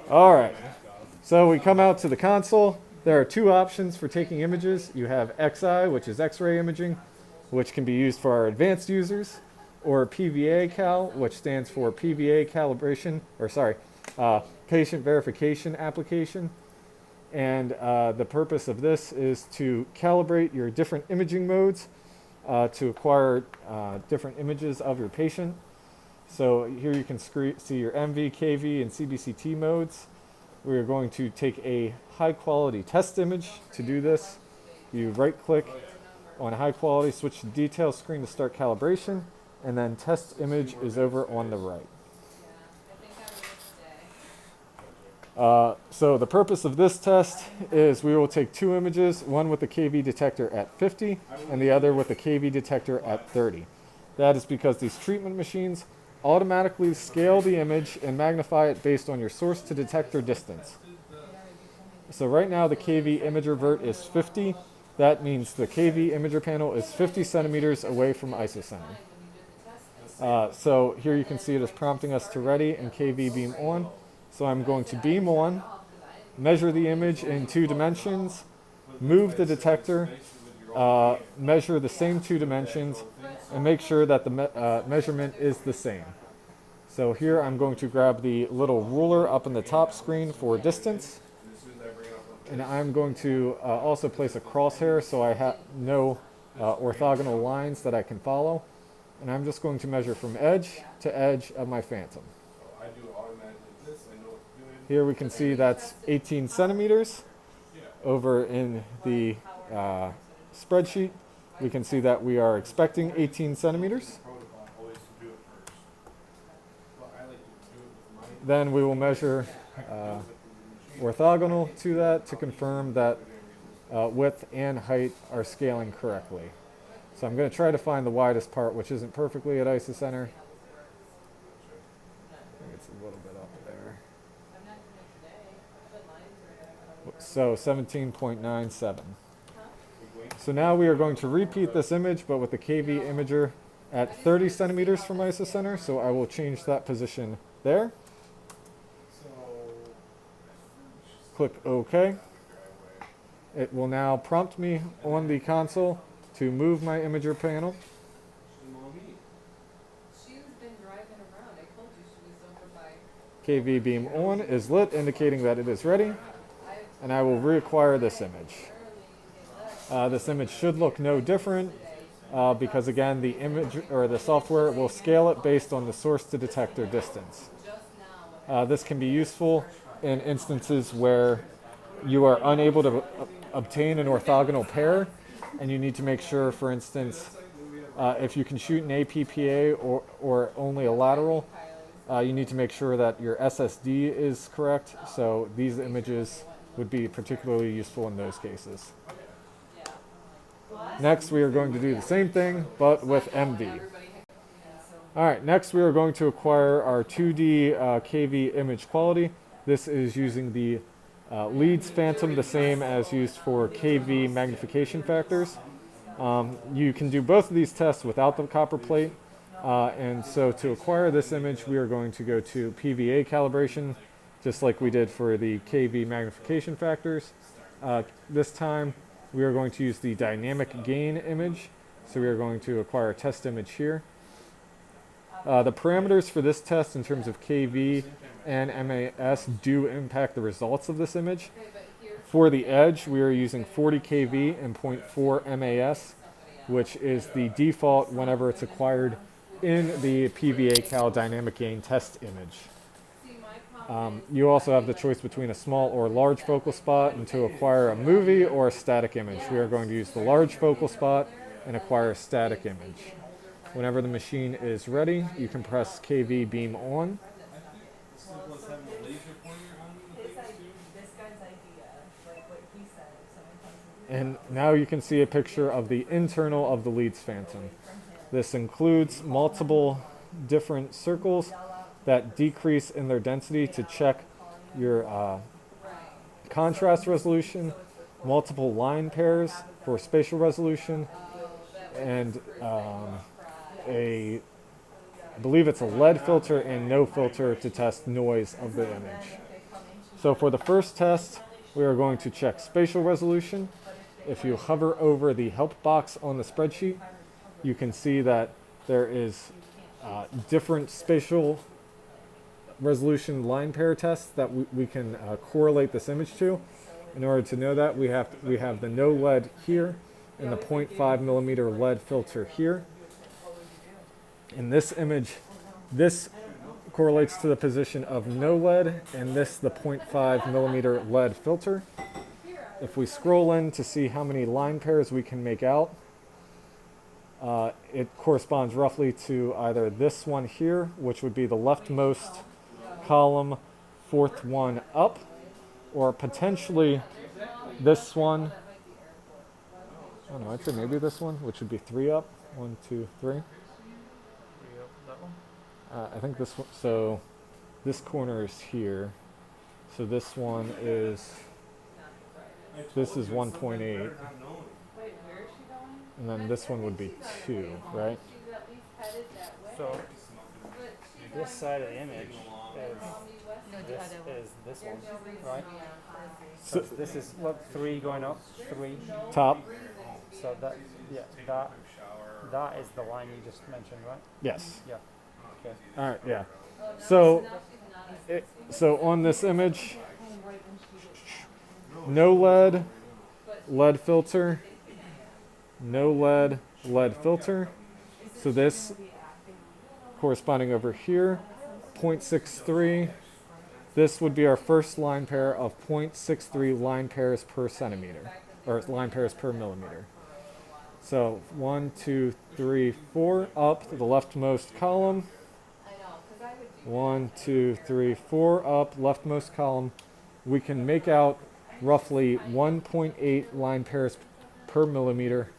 All right. So we come out to the console. There are two options for taking images. You have XI, which is X-ray imaging, which can be used for our advanced users, or PVA Cal, which stands for PVA calibration, patient verification application. And the purpose of this is to calibrate your different imaging modes to acquire different images of your patient. So here you can see your MV, KV, and CBCT modes. We are going to take a high quality test image to do this. You right click on high quality, switch to detail screen to start calibration, and then test image is over on the right. So the purpose of this test is we will take two images, one with the KV detector at 50 and the other with the KV detector at 30. That is because these treatment machines automatically scale the image and magnify it based on your source to detector distance. So right now the KV imager vert is 50. That means the KV imager panel is 50 centimeters away from isocenter. So here you can see it is prompting us to ready and KV beam on. So I'm going to beam on, measure the image in 2 dimensions, move the detector, measure the same 2 dimensions, and make sure that the measurement is the same. So here I'm going to grab the little ruler up in the top screen for distance, and I'm going to also place a crosshair so I have no orthogonal lines that I can follow. And I'm just going to measure from edge to edge of my phantom. Here we can see that's 18 centimeters. Over in the spreadsheet, we can see that we are expecting 18 centimeters. Then we will measure orthogonal to that to confirm that width and height are scaling correctly. So I'm going to try to find the widest part, which isn't perfectly at isocenter. I think it's a little bit up there. So 17.97. So now we are going to repeat this image, but with the KV imager at 30 centimeters from isocenter. So I will change that position there. Click OK. It will now prompt me on the console to move my imager panel. KV beam on is lit, indicating that it is ready, and I will reacquire this image. This image should look no different because again the image or the software will scale it based on the source to detector distance. This can be useful in instances where you are unable to obtain an orthogonal pair and you need to make sure, for instance, if you can shoot an APPA or only a lateral, you need to make sure that your SSD is correct. So these images would be particularly useful in those cases. Next, we are going to do the same thing, but with MV. All right, next we are going to acquire our 2D KV image quality. This is using the Leeds Phantom, the same as used for KV magnification factors. You can do both of these tests without the copper plate. And so to acquire this image, we are going to go to PVA calibration, just like we did for the KV magnification factors. This time, we are going to use the dynamic gain image. So we are going to acquire a test image here. The parameters for this test in terms of KV and MAS do impact the results of this image. For the edge, we are using 40 KV and 0.4 MAS, which is the default whenever it's acquired in the PVA Cal dynamic gain test image. You also have the choice between a small or large focal spot, and to acquire a movie or a static image, we are going to use the large focal spot and acquire a static image. Whenever the machine is ready, you can press KV beam on. And now you can see a picture of the internal of the Leeds Phantom. This includes multiple different circles that decrease in their density to check your contrast resolution, multiple line pairs for spatial resolution, and a I believe it's a lead filter and no filter to test noise of the image. So for the first test, we are going to check spatial resolution. If you hover over the help box on the spreadsheet, you can see that there is different spatial resolution line pair tests that we can correlate this image to. In order to know that, we have the no lead here and the 0.5 millimeter lead filter here. In this image, this correlates to the position of no lead, and this the 0.5 millimeter lead filter. If we scroll in to see how many line pairs we can make out, it corresponds roughly to either this one here, which would be the leftmost column, fourth one up, or potentially this one. I don't know, I'd say maybe this one, which would be 3 up. 1, 2, 3. I think this one, so this corner is here. So this one is, this is 1.8. And then this one would be 2, right? So this side of the image is this one, right? So this is what, 3 going up, 3 top. So that, yeah, that is the line you just mentioned, right? Yes. Yeah. Okay. All right. Yeah. So, so on this image, no lead, lead filter, no lead, lead filter. So this corresponding over here, 0.63. This would be our first line pair of 0.63 line pairs per centimeter, or line pairs per millimeter. So 1, 2, 3, 4 up to the leftmost column. 1, 2, 3, 4 up, leftmost column. We can make out roughly 1.8 line pairs per millimeter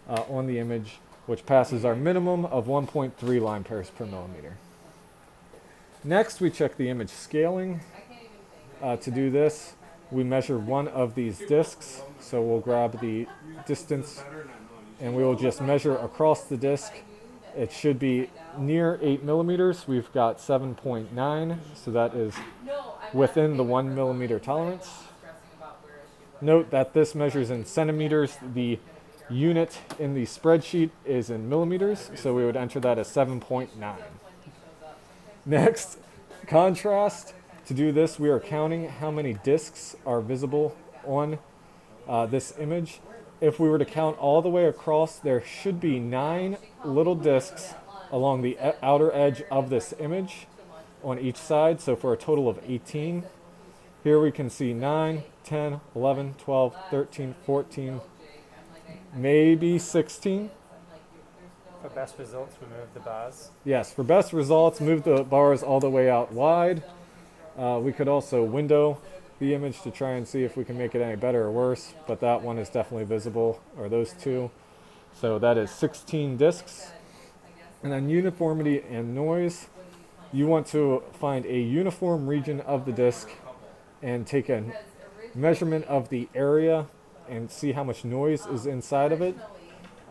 on the image, which passes our minimum of 1.3 line pairs per millimeter. Next, we check the image scaling. To do this, we measure one of these discs. So we'll grab the distance and we will just measure across the disc. It should be near 8 millimeters. We've got 7.9, so that is within the 1 millimeter tolerance. Note that this measures in centimeters. The unit in the spreadsheet is in millimeters, so we would enter that as 7.9. Next, contrast. To do this, we are counting how many discs are visible on this image. If we were to count all the way across, there should be 9 little discs along the outer edge of this image on each side, so for a total of 18. Here we can see 9, 10, 11, 12, 13, 14, maybe 16. For best results, remove the bars. Yes, for best results, move the bars all the way out wide. We could also window the image to try and see if we can make it any better or worse, but that one is definitely visible, or those two. So that is 16 discs. And then uniformity and noise. You want to find a uniform region of the disc and take a measurement of the area and see how much noise is inside of it.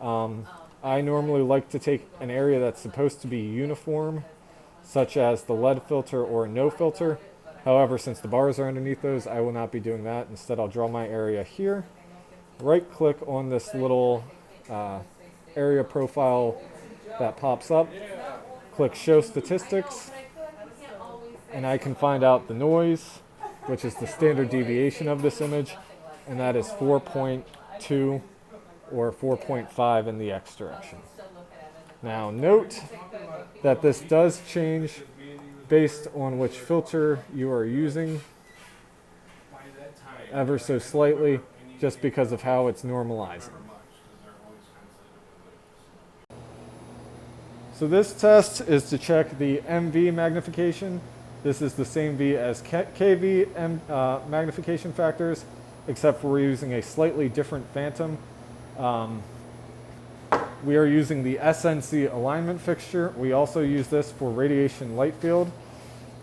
I normally like to take an area that's supposed to be uniform, such as the lead filter or no filter. However, since the bars are underneath those, I will not be doing that. Instead, I'll draw my area here. Right-click on this little area profile that pops up. Click Show Statistics, and I can find out the noise, which is the standard deviation of this image, and that is 4.2 or 4.5 in the X direction. Now, note that this does change based on which filter you are using ever so slightly, just because of how it's normalizing. So this test is to check the MV magnification. This is the same V as KV magnification factors, except for we're using a slightly different phantom. We are using the SNC alignment fixture. We also use this for radiation light field.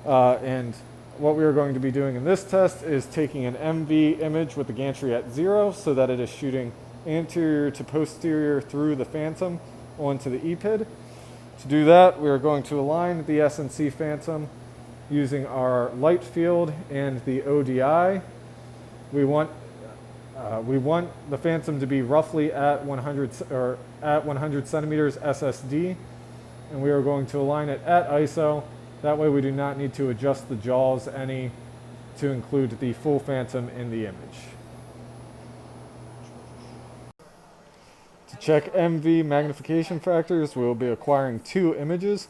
And what we are going to be doing in this test is taking an MV image with the gantry at 0 so that it is shooting anterior to posterior through the phantom onto the EPID. To do that, we are going to align the SNC phantom using our light field and the ODI. We want the phantom to be roughly at 100 centimeters SSD, and we are going to align it at ISO. That way we do not need to adjust the jaws any to include the full phantom in the image. To check MV magnification factors, we will be acquiring two images,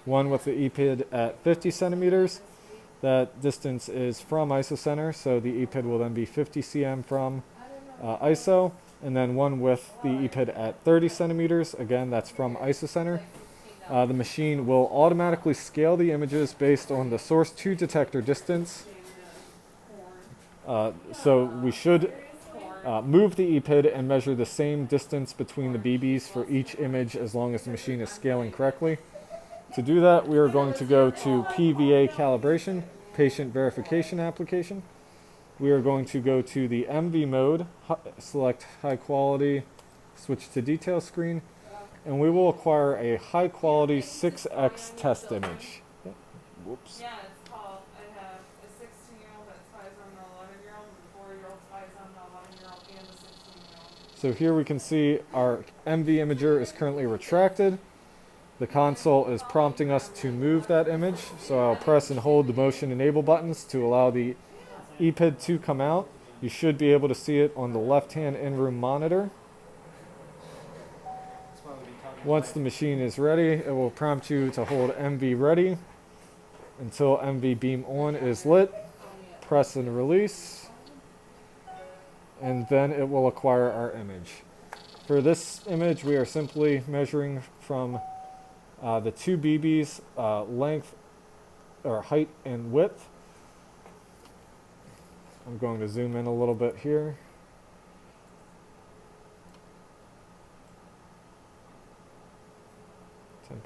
one with the EPID at 50 centimeters. That distance is from isocenter, so the EPID will then be 50 cm from ISO, and then one with the EPID at 30 centimeters. Again, that's from isocenter. The machine will automatically scale the images based on the source to detector distance. So we should move the EPID and measure the same distance between the BBs for each image as long as the machine is scaling correctly. To do that, we are going to go to PVA calibration, patient verification application. We are going to go to the MV mode, select high quality, switch to detail screen, and we will acquire a high quality 6x test image. Whoops. Yeah, it's called, I have a 16-year-old that spies on the 11-year-old, and the 4-year-old spies on the 11-year-old and the 16-year-old. So here we can see our MV imager is currently retracted. The console is prompting us to move that image, so I'll press and hold the motion enable buttons to allow the EPID to come out. You should be able to see it on the left-hand in-room monitor. Once the machine is ready, it will prompt you to hold MV ready until MV beam on is lit. Press and release, and then it will acquire our image. For this image, we are simply measuring from the two BBs length or height and width. I'm going to zoom in a little bit here.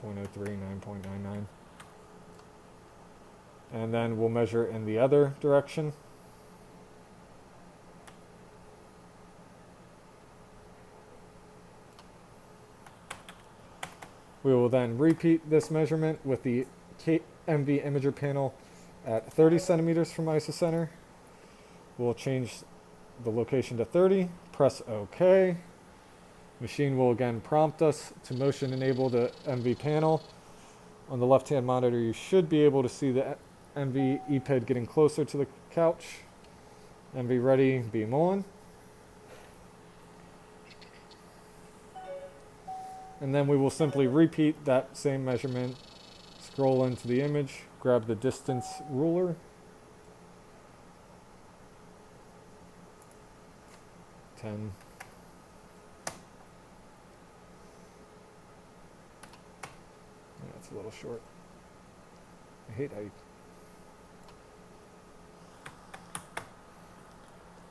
.03, 9.99. And then we'll measure in the other direction. We will then repeat this measurement with the MV imager panel at 30 centimeters from isocenter. We'll change the location to 30, press OK. Machine will again prompt us to motion enable the MV panel. On the left-hand monitor, you should be able to see the MV EPID getting closer to the couch. MV ready, beam on. And then we will simply repeat that same measurement. Scroll into the image, grab the distance ruler. 10. That's a little short. I hate how you...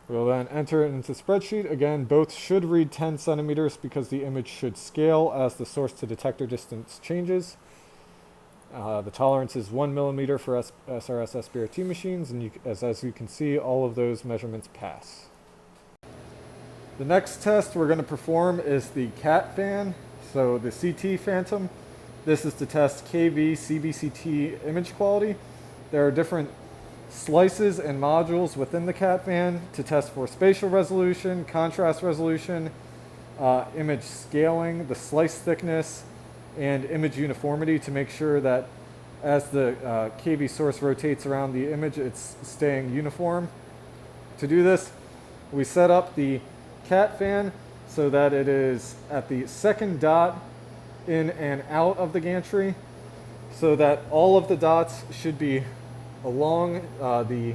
We'll then enter it into spreadsheet. Again, both should read 10 centimeters because the image should scale as the source to detector distance changes. The tolerance is 1 millimeter for SRS SBRT machines, and as you can see, all of those measurements pass. The next test we're going to perform is the Catphan, so the CT Phantom. This is to test KV CBCT image quality. There are different slices and modules within the Catphan to test for spatial resolution, contrast resolution, image scaling, the slice thickness, and image uniformity to make sure that as the KV source rotates around the image, it's staying uniform. To do this, we set up the Catphan so that it is at the second dot in and out of the gantry, so that all of the dots should be along the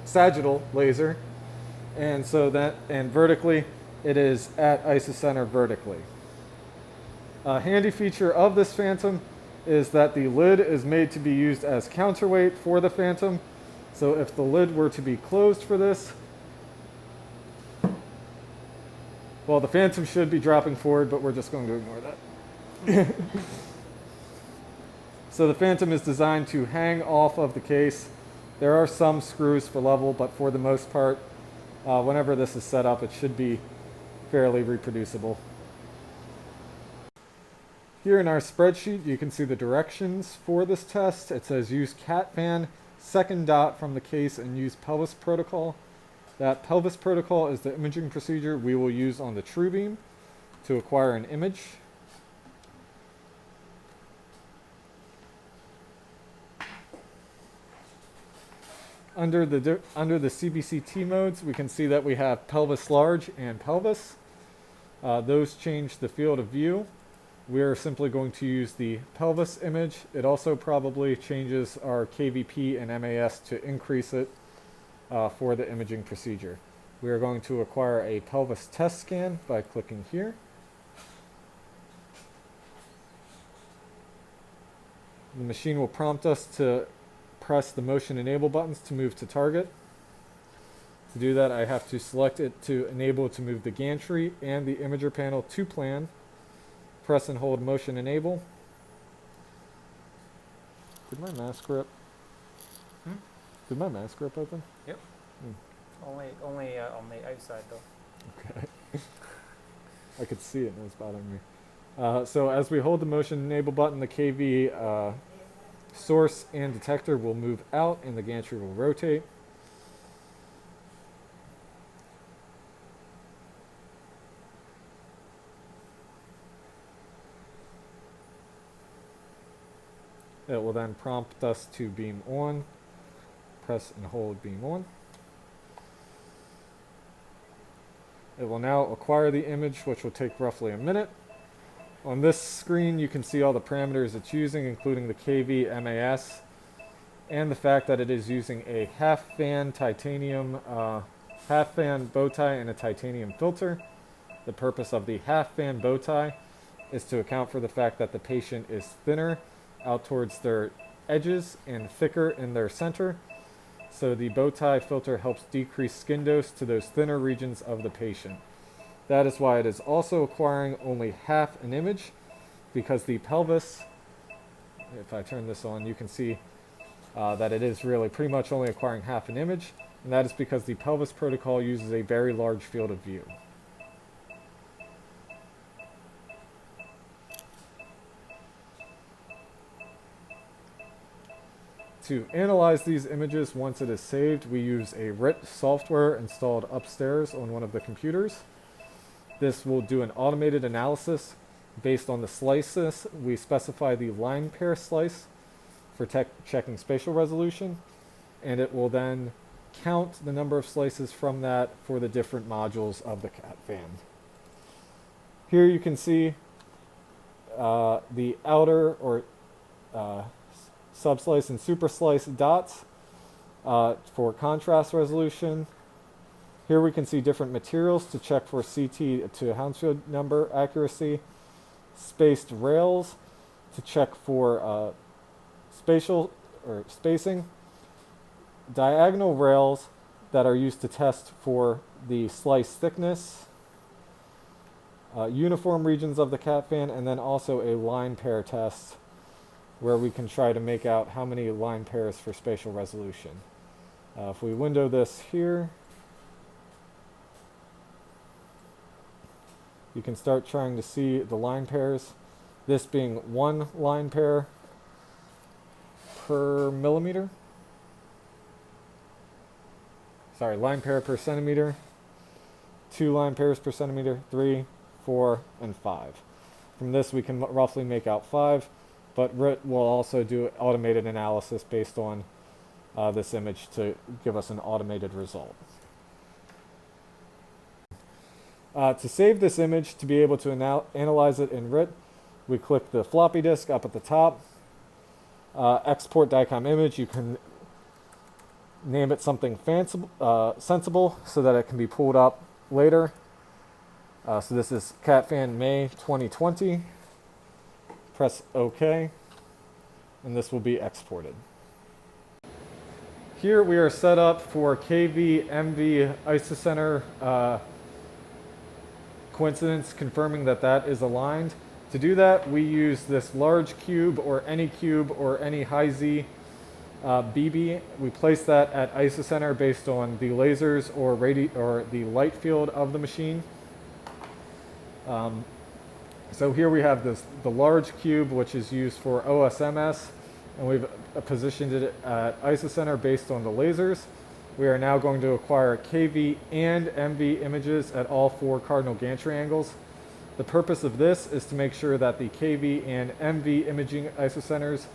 sagittal laser, and vertically it is at isocenter vertically. A handy feature of this Phantom is that the lid is made to be used as counterweight for the Phantom. So if the lid were to be closed for this, well, the Phantom should be dropping forward, but we're just going to ignore that. So the Phantom is designed to hang off of the case. There are some screws for level, but for the most part, whenever this is set up, it should be fairly reproducible. Here in our spreadsheet, you can see the directions for this test. It says use Catphan, second dot from the case, and use pelvis protocol. That pelvis protocol is the imaging procedure we will use on the TrueBeam to acquire an image. Under the CBCT modes, we can see that we have pelvis large and pelvis. Those change the field of view. We're simply going to use the pelvis image. It also probably changes our KVP and MAS to increase it for the imaging procedure. We are going to acquire a pelvis test scan by clicking here. The machine will prompt us to press the motion enable buttons to move to target. To do that, I have to select it to enable to move the gantry and the imager panel to plan. Press and hold motion enable. Did my mask grip? Did my mask grip open? Yep. Only on the outside though. Okay. I could see it and it was bothering me. So as we hold the motion enable button, the KV source and detector will move out and the gantry will rotate. It will then prompt us to beam on. Press and hold beam on. It will now acquire the image, which will take roughly a minute. On this screen, you can see all the parameters it's using, including the KV, MAS, and the fact that it is using a half-fan titanium, half-fan bow tie and a titanium filter. The purpose of the half-fan bow tie is to account for the fact that the patient is thinner out towards their edges and thicker in their center. So the bow tie filter helps decrease skin dose to those thinner regions of the patient. That is why it is also acquiring only half an image, because the pelvis, if I turn this on, you can see that it is really pretty much only acquiring half an image, and that is because the pelvis protocol uses a very large field of view. To analyze these images once it is saved, we use a RIT software installed upstairs on one of the computers. This will do an automated analysis based on the slices. We specify the line pair slice for checking spatial resolution, and it will then count the number of slices from that for the different modules of the Catphan. Here you can see the outer or subslice and superslice dots for contrast resolution. Here we can see different materials to check for CT to Hounsfield number accuracy, spaced rails to check for spatial or spacing, diagonal rails that are used to test for the slice thickness, uniform regions of the Catphan, and then also a line pair test where we can try to make out how many line pairs for spatial resolution. If we window this here, you can start trying to see the line pairs. This being one line pair per millimeter. Sorry, line pair per centimeter. 2 line pairs per centimeter, 3, 4, and 5. From this we can roughly make out 5, but RIT will also do automated analysis based on this image to give us an automated result. To save this image, to be able to analyze it in RIT, we click the floppy disk up at the top. Export DICOM image, you can name it something sensible so that it can be pulled up later. So this is Catphan May 2020. Press OK, and this will be exported. Here we are set up for KV, MV, isocenter coincidence, confirming that that is aligned. To do that, we use this large cube or any high Z BB. We place that at isocenter based on the lasers or the light field of the machine. So here we have the large cube, which is used for OSMS, and we've positioned it at isocenter based on the lasers. We are now going to acquire KV and MV images at all 4 cardinal gantry angles. The purpose of this is to make sure that the KV and MV imaging isocenters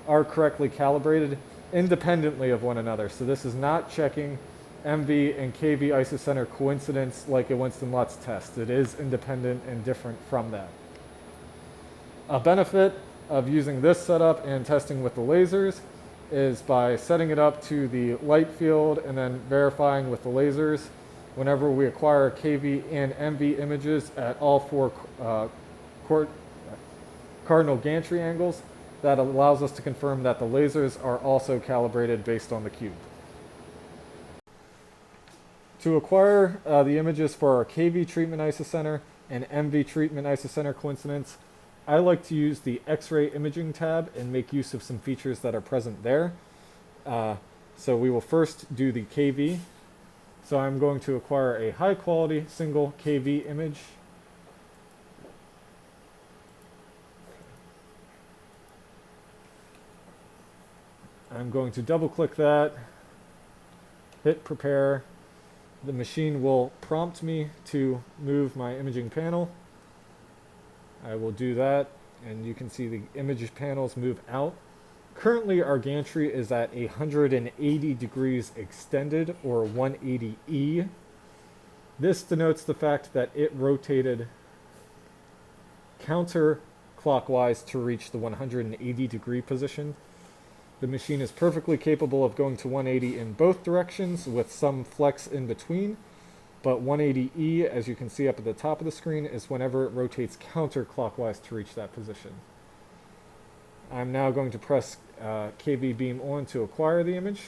are correctly calibrated independently of one another. So this is not checking MV and KV isocenter coincidence like a Winston-Lutz test. It is independent and different from that. A benefit of using this setup and testing with the lasers is by setting it up to the light field and then verifying with the lasers whenever we acquire KV and MV images at all 4 cardinal gantry angles. That allows us to confirm that the lasers are also calibrated based on the cube. To acquire the images for our KV treatment isocenter and MV treatment isocenter coincidence, I like to use the X-ray imaging tab and make use of some features that are present there. So we will first do the KV. So I'm going to acquire a high quality single KV image. I'm going to double click that, hit prepare. The machine will prompt me to move my imaging panel. I will do that, and you can see the image panels move out. Currently, our gantry is at 180 degrees extended, or 180E. This denotes the fact that it rotated counterclockwise to reach the 180 degree position. The machine is perfectly capable of going to 180 in both directions with some flex in between, but 180E, as you can see up at the top of the screen, is whenever it rotates counterclockwise to reach that position. I'm now going to press KV beam on to acquire the image.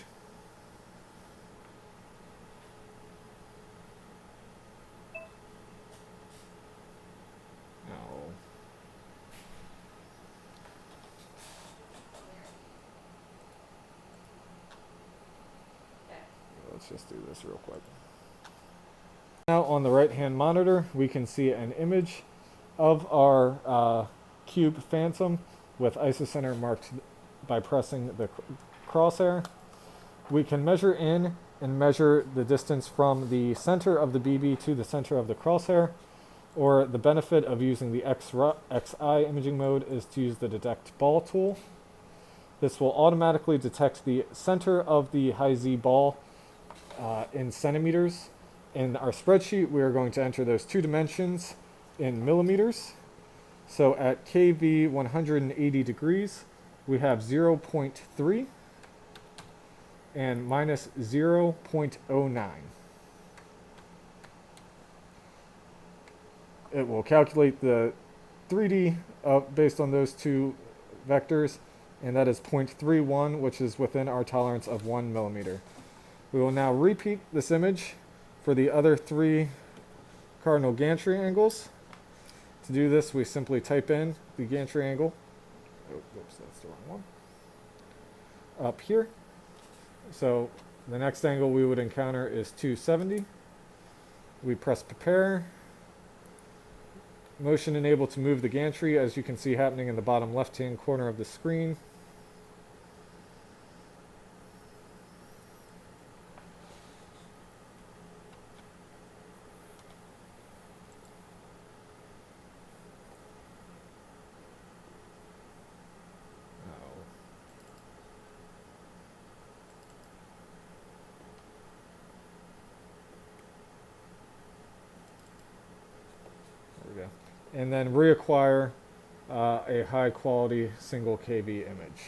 Let's just do this real quick. Now on the right hand monitor we can see an image of our cube phantom with isocenter marked by pressing the crosshair. We can measure in and measure the distance from the center of the BB to the center of the crosshair, or the benefit of using the XI imaging mode is to use the detect ball tool. This will automatically detect the center of the high Z ball in centimeters. In our spreadsheet, we are going to enter those 2 dimensions in millimeters. So at KV 180 degrees, we have 0.3 and minus 0.09. It will calculate the 3D based on those 2 vectors, and that is 0.31, which is within our tolerance of 1 millimeter. We will now repeat this image for the other 3 cardinal gantry angles. To do this, we simply type in the gantry angle. Oh, oops, that's the wrong one. Up here. So the next angle we would encounter is 270. We press prepare. Motion enabled to move the gantry, as you can see happening in the bottom left-hand corner of the screen. And then reacquire a high quality single KV image.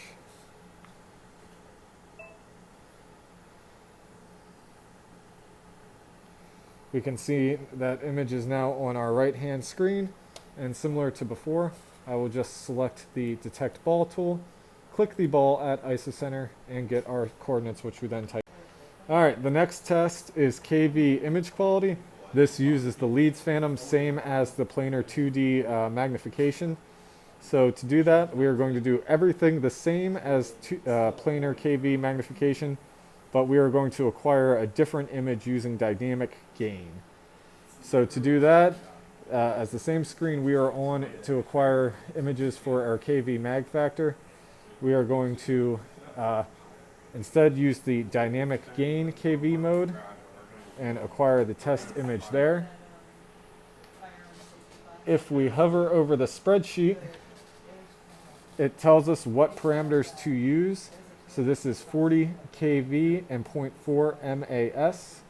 We can see that image is now on our right hand screen, and similar to before, I will just select the detect ball tool, click the ball at isocenter, and get our coordinates, which we then type. Alright, the next test is KV image quality. This uses the Leeds Phantom, same as the planar 2D magnification. So to do that, we are going to do everything the same as planar KV magnification, but we are going to acquire a different image using dynamic gain. So to do that, as the same screen we are on to acquire images for our KV mag factor, we are going to instead use the dynamic gain KV mode and acquire the test image there. If we hover over the spreadsheet, it tells us what parameters to use. So this is 40 kV and 0.4 MAS.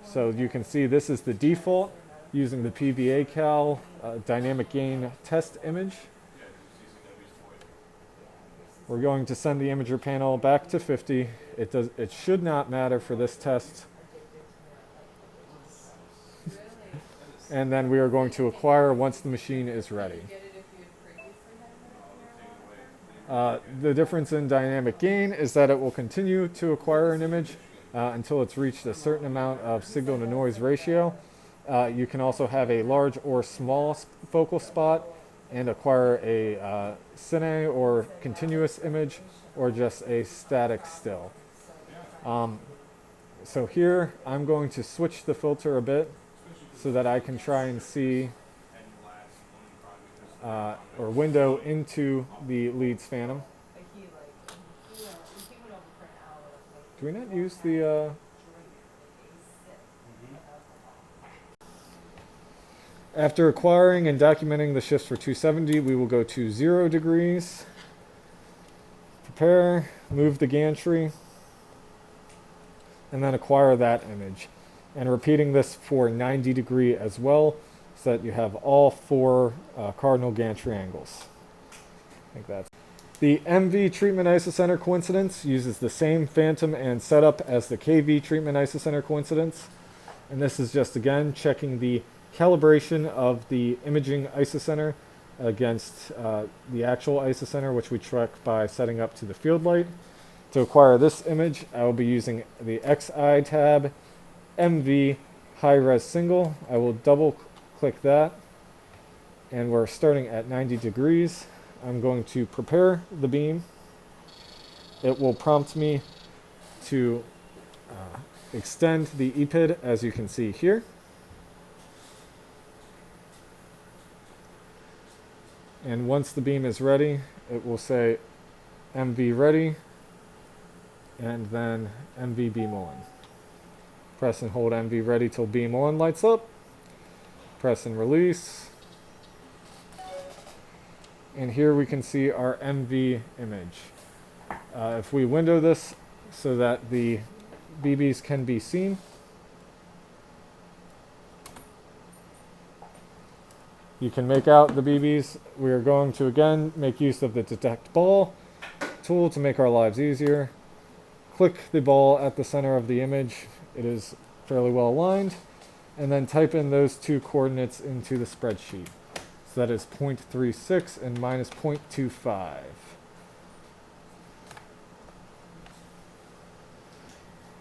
So you can see this is the default using the PVA cal dynamic gain test image. We're going to send the imager panel back to 50. It should not matter for this test. And then we are going to acquire once the machine is ready. The difference in dynamic gain is that it will continue to acquire an image until it's reached a certain amount of signal to noise ratio. You can also have a large or small focal spot and acquire a cine or continuous image or just a static still. So here I'm going to switch the filter a bit so that I can try and see or window into the Leeds Phantom. Do we not use the After acquiring and documenting the shifts for 270, we will go to 0 degrees, prepare, move the gantry, and then acquire that image. And repeating this for 90 degree as well, so that you have all 4 cardinal gantry angles. I think that's the MV treatment isocenter coincidence uses the same phantom and setup as the KV treatment isocenter coincidence. And this is just again checking the calibration of the imaging isocenter against the actual isocenter, which we track by setting up to the field light. To acquire this image, I will be using the XI tab, MV high res single. I will double click that, and we're starting at 90 degrees. I'm going to prepare the beam. It will prompt me to extend the EPID, as you can see here. And once the beam is ready, it will say MV ready, and then MV beam on. Press and hold MV ready till beam on lights up. Press and release. And here we can see our MV image. If we window this so that the BBs can be seen, you can make out the BBs. We are going to again make use of the detect ball tool to make our lives easier. Click the ball at the center of the image. It is fairly well aligned. And then type in those 2 coordinates into the spreadsheet. So that is 0.36 and minus 0.25.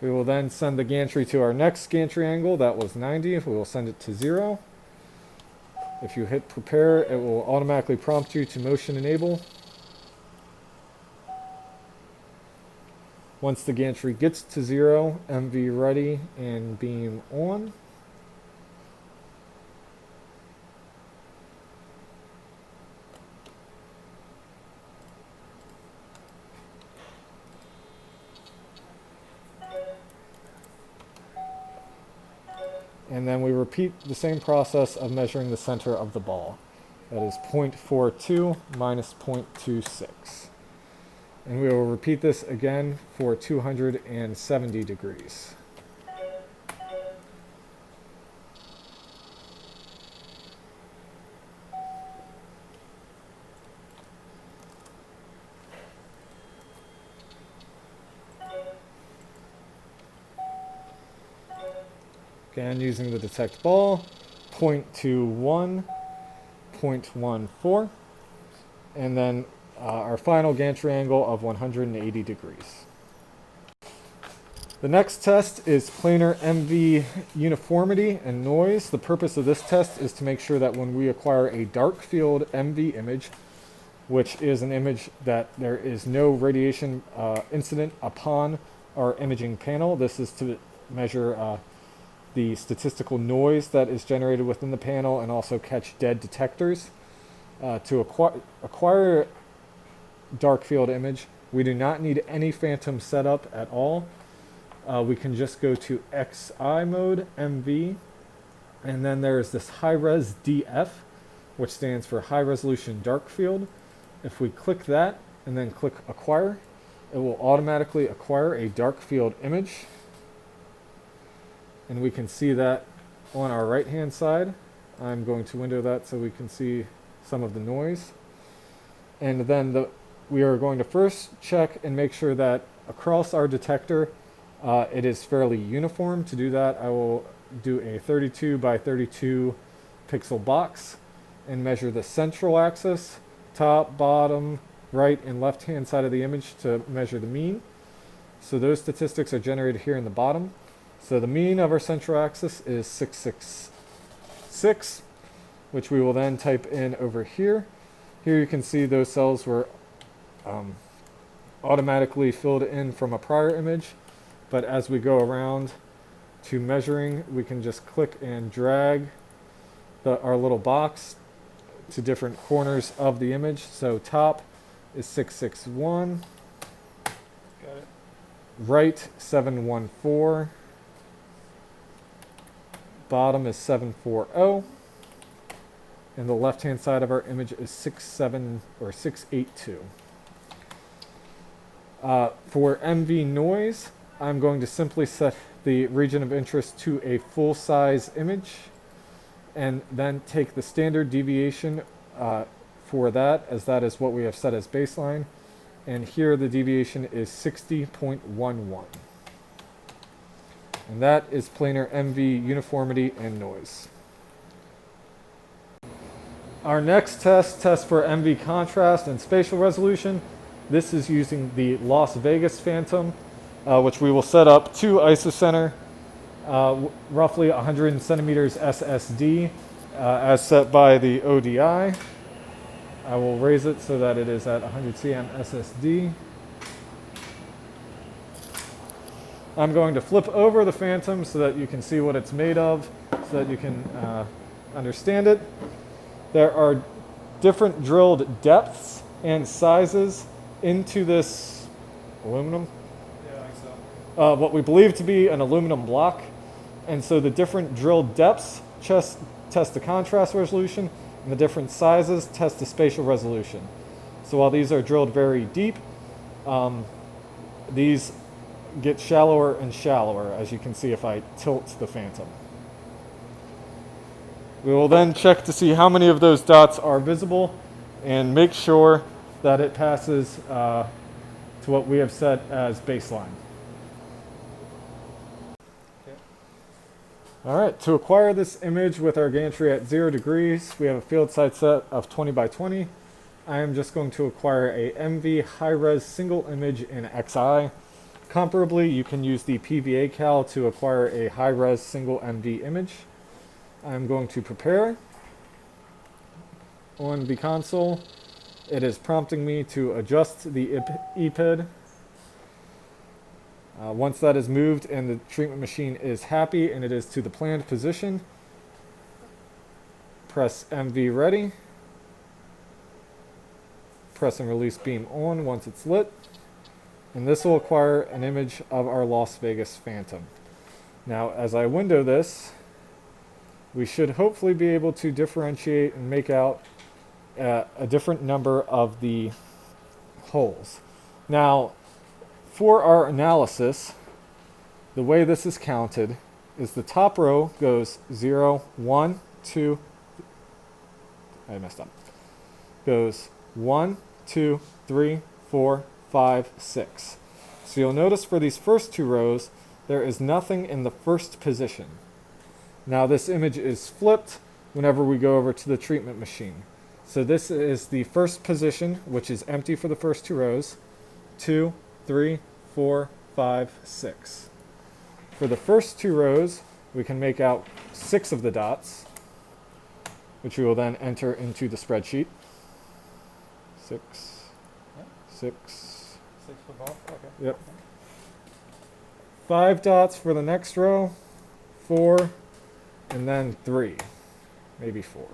We will then send the gantry to our next gantry angle. That was 90. We will send it to 0. If you hit prepare, it will automatically prompt you to motion enable. Once the gantry gets to 0, MV ready and beam on. And then we repeat the same process of measuring the center of the ball. That is 0.42 minus 0.26. And we will repeat this again for 270 degrees. Again, using the detect ball, 0.21, 0.14, and then our final gantry angle of 180 degrees. The next test is planar MV uniformity and noise. The purpose of this test is to make sure that when we acquire a dark field MV image, which is an image that there is no radiation incident upon our imaging panel, this is to measure the statistical noise that is generated within the panel and also catch dead detectors. To acquire dark field image, we do not need any phantom setup at all. We can just go to XI mode, MV, and then there is this high-res DF, which stands for high resolution dark field. If we click that and then click acquire, it will automatically acquire a dark field image. And we can see that on our right hand side. I'm going to window that so we can see some of the noise. And then we are going to first check and make sure that across our detector it is fairly uniform. To do that, I will do a 32 by 32 pixel box and measure the central axis, top, bottom, right, and left hand side of the image to measure the mean. So those statistics are generated here in the bottom. So the mean of our central axis is 666, which we will then type in over here. Here you can see those cells were automatically filled in from a prior image, but as we go around to measuring, we can just click and drag our little box to different corners of the image. So top is 661, Got it. right 714, bottom is 740, and the left hand side of our image is 682. For MV noise, I'm going to simply set the region of interest to a full size image and then take the standard deviation for that, as that is what we have set as baseline. And here the deviation is 60.11. And that is planar MV uniformity and noise. Our next test for MV contrast and spatial resolution. This is using the Las Vegas Phantom, which we will set up to isocenter, roughly 100 centimeters SSD, as set by the ODI. I will raise it so that it is at 100 cm SSD. I'm going to flip over the Phantom so that you can see what it's made of, so that you can understand it. There are different drilled depths and sizes into this aluminum. Yeah, I think so. What we believe to be an aluminum block. And so the different drilled depths test the contrast resolution, and the different sizes test the spatial resolution. So while these are drilled very deep, these get shallower and shallower, as you can see if I tilt the Phantom. We will then check to see how many of those dots are visible and make sure that it passes to what we have set as baseline. Okay. All right, to acquire this image with our gantry at 0 degrees, we have a field size set of 20 by 20. I am just going to acquire a MV high-res single image in XI. Comparably, you can use the PVA cal to acquire a high-res single MV image. I'm going to prepare. On the console, it is prompting me to adjust the EPID. Once that is moved and the treatment machine is happy and it is to the planned position, press MV ready. Press and release beam on once it's lit. And this will acquire an image of our Las Vegas Phantom. Now, as I window this, we should hopefully be able to differentiate and make out a different number of the holes. Now, for our analysis, the way this is counted is the top row goes 0, 1, 2, I messed up. Goes 1, 2, 3, 4, 5, 6. So you'll notice for these first two rows, there is nothing in the first position. Now this image is flipped whenever we go over to the treatment machine. So this is the first position, which is empty for the first two rows. 2, 3, 4, 5, 6. For the first two rows, we can make out 6 of the dots, which we will then enter into the spreadsheet. 6, Yep. 6. 6 for both? Okay. Yep. 5 dots for the next row. 4, and then 3, maybe 4.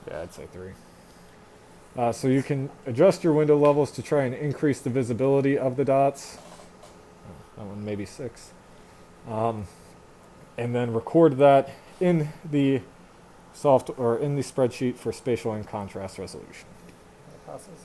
Yeah, I'd say 3. So you can adjust your window levels to try and increase the visibility of the dots. Oh, that one maybe 6. And then record that in the in the spreadsheet for spatial and contrast resolution. Passes.